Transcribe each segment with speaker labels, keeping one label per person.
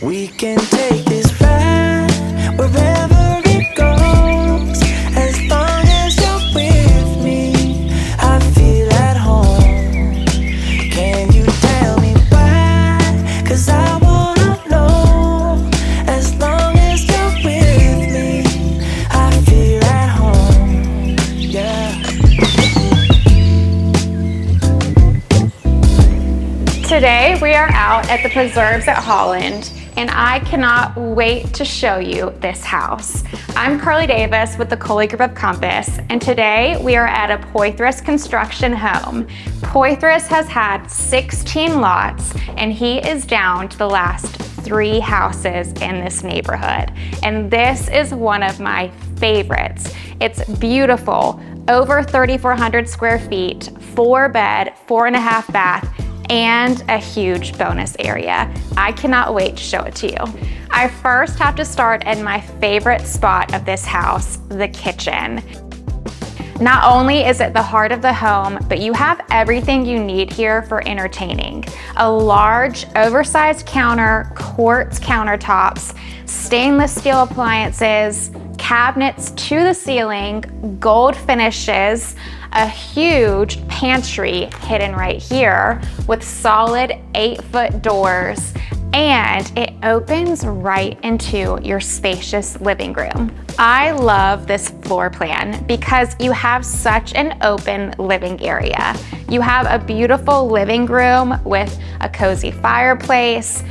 Speaker 1: We can take this ride wherever it goes. As long as you're with me, I feel at home. Can you tell me why? 'Cause I wanna know. As long as you're with me, I feel at home. Yeah.
Speaker 2: Today we are out at the preserves at Holland, and I cannot wait to show you this house. I'm Carly Davis with the Coley Group of Compass, and today we are at a Poythress Construction home. Poythress has had 16 lots, and he is down to the last 3 houses in this neighborhood. And this is one of my favorites. It's beautiful, over 3,400 square feet, 4 bed, 4.5 bath, and a huge bonus area. I cannot wait to show it to you. I first have to start in my favorite spot of this house, the kitchen. Not only is it the heart of the home, but you have everything you need here for entertaining. A large, oversized counter, quartz countertops, stainless steel appliances, cabinets to the ceiling, gold finishes, a huge pantry hidden right here with solid 8-foot doors, and it opens right into your spacious living room. I love this floor plan because you have such an open living area. You have a beautiful living room with a cozy fireplace,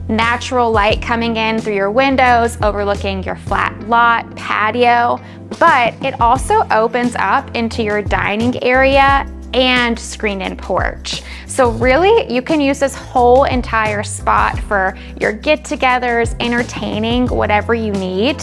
Speaker 2: natural light coming in through your windows, overlooking your flat lot, patio, but it also opens up into your dining area and screened-in porch. So really, you can use this whole entire spot for your get-togethers, entertaining, whatever you need.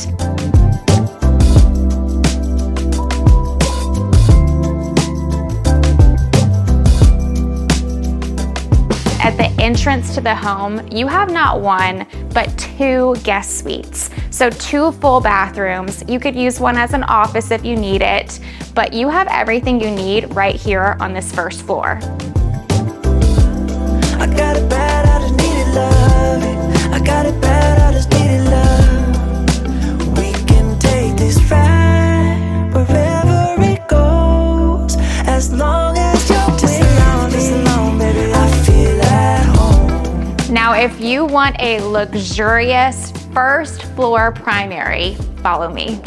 Speaker 2: At the entrance to the home, you have not 1, but 2 guest suites. So 2 full bathrooms. You could use one as an office if you need it, but you have everything you need right here on this first floor.
Speaker 1: I got it bad, I just needed love. I got it bad, I just needed love. We can take this ride wherever it goes. As long as you're with me, baby, I feel at home.
Speaker 2: Now, if you want a luxurious first floor primary, follow me.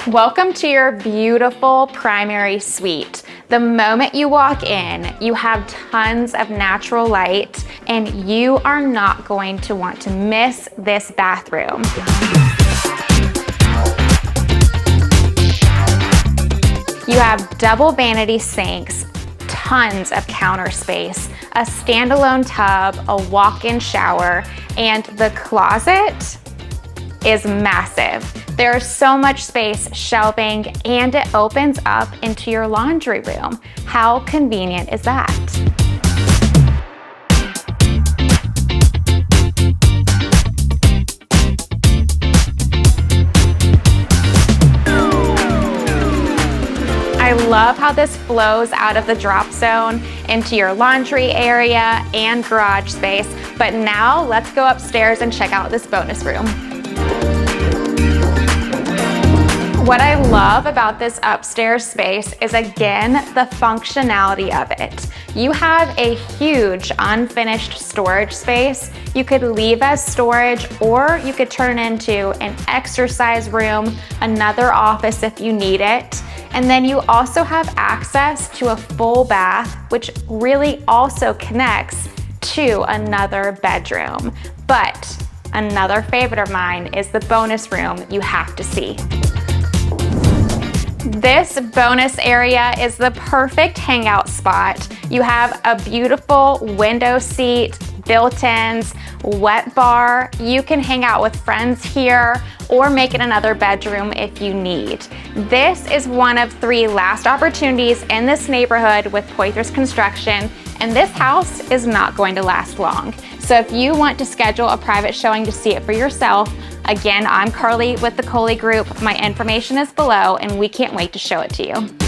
Speaker 2: Welcome to your beautiful primary suite. The moment you walk in, you have tons of natural light, and you are not going to want to miss this bathroom. You have double vanity sinks, tons of counter space, a standalone tub, a walk-in shower, and the closet is massive. There's so much space, shelving, and it opens up into your laundry room. How convenient is that? I love how this flows out of the drop zone into your laundry area and garage space. But now let's go upstairs and check out this bonus room. What I love about this upstairs space is, again, the functionality of it. You have a huge unfinished storage space. You could leave as storage, or you could turn it into an exercise room, another office if you need it. And then you also have access to a full bath, which really also connects to another bedroom. But another favorite of mine is the bonus room you have to see. This bonus area is the perfect hangout spot. You have a beautiful window seat, built-ins, wet bar. You can hang out with friends here or make it another bedroom if you need. This is one of 3 last opportunities in this neighborhood with Poythress Construction, and this house is not going to last long. So if you want to schedule a private showing to see it for yourself, again, I'm Carly with the Coley Group. My information is below, and we can't wait to show it to you.